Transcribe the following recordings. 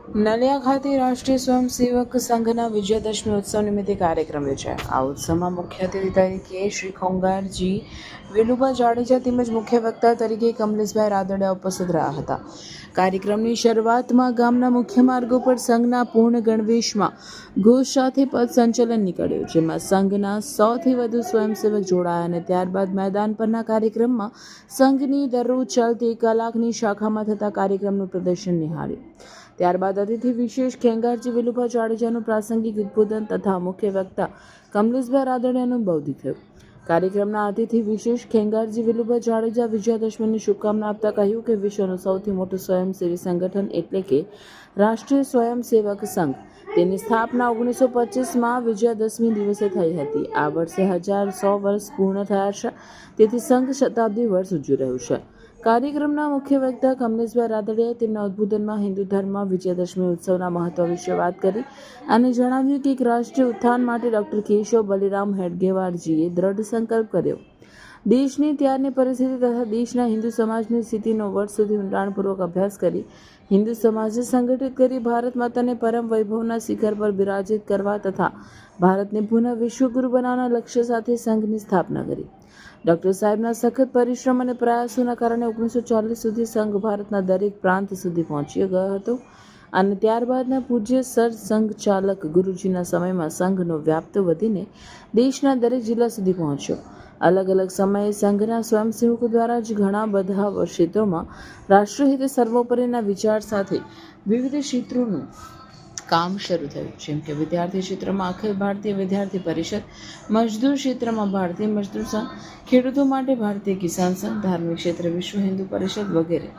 નલિયા ખાતે રાષ્ટ્રીય સ્વયંસેવક સંઘના વિજયાદશમી ઉત્સવ નિમિત્તે કાર્યક્રમ યોજાયો। આ ઉત્સવમાં મુખ્ય અતિથિ તરીકે શ્રી ખોંગારજી વેલુભા જાડેજા તેમજ મુખ્ય વક્તા તરીકે કમલેશભાઈ રાદડિયા ઉપસ્થિત રહ્યા હતા। કાર્યક્રમની શરૂઆતમાં ગામના મુખ્ય માર્ગો પર સંઘના પૂર્ણ ગણવેશમાં ઘોષ સાથે પથ સંચલન નીકળ્યું, જેમાં સંઘના 100થી વધુ સ્વયંસેવક જોડાયા અને ત્યારબાદ મેદાન પરના કાર્યક્રમમાં સંઘની દરરોજ ચાલતી 1 કલાકની શાખામાં થતા કાર્યક્રમનું પ્રદર્શન નિહાળ્યું। ત્યારબાદ અતિથિ વિશેષ ખેંગારજી વેલુભા જાડેજાનું પ્રાસંગિક ઉદ્બોધન તથા મુખ્ય વક્તા કમલેશભાઈ રાદડિયાનું બૌદ્ધિક થયું। કાર્યક્રમના અતિથિ વિશેષ ખેંગારજી વેલુભા જાડેજા વિજયાદશમીની શુભકામના આપતા કહ્યું કે વિશ્વનું સૌથી મોટું સ્વયંસેવી સંગઠન એટલે કે રાષ્ટ્રીય સ્વયંસેવક સંઘ, તેની સ્થાપના 1925માં વિજયાદશમી દિવસે થઈ હતી। આ વર્ષે 100 વર્ષ પૂર્ણ થયા છે, તેથી સંઘ શતાબ્દી વર્ષ ઉજવી રહ્યું છે। કાર્યક્રમના મુખ્ય વક્તા કમલેશભાઈ રાદડિયાએ તેમના ઉદ્બોધનમાં હિન્દુ ધર્મમાં વિજયાદશમી ઉત્સવના મહત્વ વિશે વાત કરી અને જણાવ્યું કે એક રાષ્ટ્રીય ઉત્થાન માટે ડૉક્ટર કેશવ બલિરામ હેડગેવારજીએ દ્રઢ સંકલ્પ કર્યો। દેશની ત્યારની પરિસ્થિતિ તથા દેશના હિન્દુ સમાજની સ્થિતિનો વર્ષ સુધી ઊંડાણપૂર્વક અભ્યાસ કરી હિન્દુ સમાજને સંગઠિત કરી ભારત માતાને પરમ વૈભવના શિખર પર બિરાજિત કરવા તથા ભારતને પુનઃ વિશ્વગુરુ બનાવવાના લક્ષ્ય સાથે સંઘની સ્થાપના કરી। ડૉક્ટર સાહેબના સખત પરિશ્રમ અને પ્રયાસોના કારણે 1940 સુધી સંઘ ભારતના દરેક પ્રાંત સુધી પહોંચી ગયો હતો અને ત્યારબાદના પૂજ્ય સર સંઘ ચાલક ગુરુજીના સમયમાં સંઘનો વ્યાપ વધીને દેશના દરેક જિલ્લા સુધી પહોંચ્યો। અલગ અલગ સમયે સંઘના સ્વયંસેવકો દ્વારા જ ઘણા બધા ક્ષેત્રોમાં રાષ્ટ્રહિત સર્વોપરીના વિચાર સાથે વિવિધ ક્ષેત્રોનું કામ શરૂ થયું, જેમ કે વિદ્યાર્થી ક્ષેત્રમાં અખિલ ભારતીય વિદ્યાર્થી પરિષદ, મજદૂર ક્ષેત્રમાં ભારતીય મજદૂર સંઘ, ખેડૂતો માટે ભારતીય કિસાન સંઘ, ધાર્મિક ક્ષેત્રે વિશ્વ હિન્દુ પરિષદ વગેરે।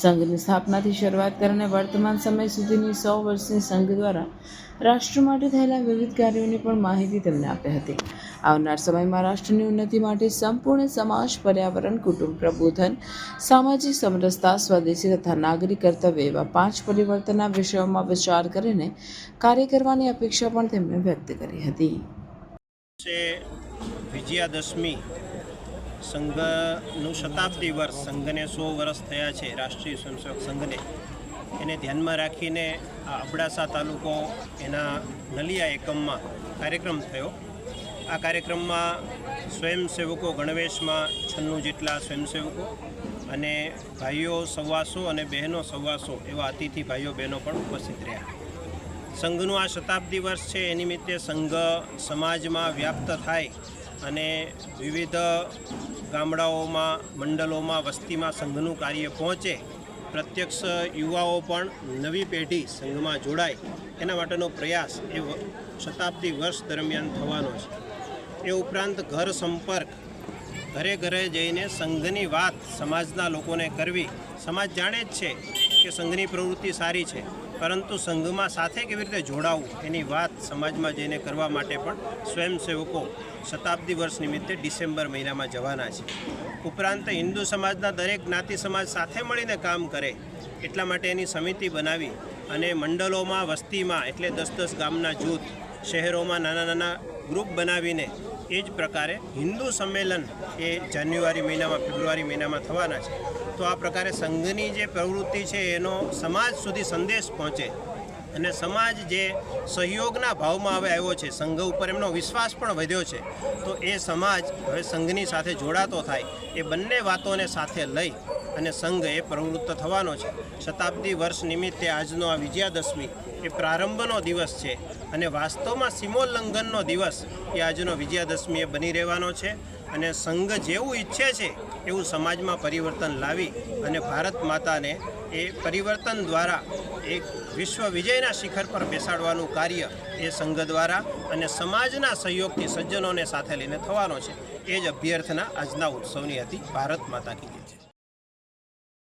સંઘની સ્થાપનાથી શરૂઆત કરીને વર્તમાન સમય સુધીની 100 વર્ષની સંઘ દ્વારા રાષ્ટ્ર માટે થયેલા વિવિધ કાર્યોની પણ માહિતી તેમને આપી હતી। આવનાર સમયમાં રાષ્ટ્રની ઉન્નતિ માટે સંપૂર્ણ સમાજ, પર્યાવરણ, કુટુંબ પ્રબોધન, સામાજિક સમરસતા, સ્વદેશી તથા નાગરિક કર્તવ્ય એવા 5 પરિવર્તનના વિષયોમાં વિચાર કરીને કાર્ય કરવાની અપેક્ષા પણ તેમણે વ્યક્ત કરી હતી। વિજયાદશમી સંઘનું શતાબ્દી વર્ષ, સંઘને 100 વર્ષ થયા છે, રાષ્ટ્રીય સ્વયંસેવક સંઘને, એને ધ્યાનમાં રાખીને આ અબડાસા તાલુકો એના નલિયા એકમમાં કાર્યક્રમ થયો। આ કાર્યક્રમમાં સ્વયંસેવકો ગણવેશમાં 96 જેટલા સ્વયંસેવકો અને ભાઈઓ 125 અને બહેનો 125 એવા અતિથિ ભાઈઓ બહેનો પણ ઉપસ્થિત રહ્યા। સંઘનું આ શતાબ્દી વર્ષ છે, એ નિમિત્તે સંઘ સમાજમાં વ્યાપ્ત થાય અને વિવિધ ગામડાઓમાં, મંડળોમાં, વસ્તીમાં સંઘનું કાર્ય પહોંચે, પ્રત્યક્ષ યુવાઓ પણ નવી પેઢી સંઘમાં જોડાય, એના માટેનો પ્રયાસ એ શતાબ્દી વર્ષ દરમિયાન થવાનો છે। એ ઉપરાંત ઘર સંપર્ક, ઘરે ઘરે જઈને સંઘની વાત સમાજના લોકોને કરવી। સમાજ જાણે જ છે કે સંઘની પ્રવૃત્તિ સારી છે, પરંતુ સંઘમાં સાથે કેવી રીતે જોડાવું એની વાત સમાજમાં જઈને કરવા માટે પણ સ્વયંસેવકો શતાબ્દી વર્ષ નિમિત્તે ડિસેમ્બર મહિનામાં જવાના છે। ઉપરાંત હિન્દુ સમાજના દરેક જ્ઞાતિ સમાજ સાથે મળીને કામ કરે એટલા માટે એની સમિતિ બનાવી અને મંડળોમાં, વસ્તીમાં એટલે 10-10 ગામના જૂથ, શહેરોમાં નાના નાના ગ્રુપ બનાવીને એ જ પ્રકારે હિન્દુ સંમેલન એ જાન્યુઆરી મહિનામાં, ફેબ્રુઆરી મહિનામાં થવાના છે। તો આ પ્રકારે સંઘની જે પ્રવૃત્તિ છે એનો સમાજ સુધી સંદેશ પહોંચે અને સમાજ જે સહયોગના ભાવમાં હવે આવ્યો છે, સંઘ ઉપર એમનો વિશ્વાસ પણ વધ્યો છે, તો એ સમાજ હવે સંઘની સાથે જોડાતો થાય, એ બંને વાતોને સાથે લઈ અને સંઘ એ પ્રવૃત્ત થવાનો છે। શતાબ્દી વર્ષ નિમિત્તે આજનો આ વિજયાદશમી એ પ્રારંભનો દિવસ છે અને વાસ્તવમાં સીમોલ્લંઘનનો દિવસ એ આજનો વિજયાદશમી એ બની રહેવાનો છે અને સંઘ જેવું ઈચ્છે છે એવું સમાજમાં પરિવર્તન લાવી અને ભારત માતાને એ પરિવર્તન દ્વારા એક વિશ્વ વિજયના શિખર પર બેસાડવાનું કાર્ય એ સંઘ દ્વારા અને સમાજના સહયોગથી સજ્જનોને સાથે લઈને થવાનો છે। એ જ અભ્યર્થના આજના ઉત્સવની હતી। ભારત માતા કી જય।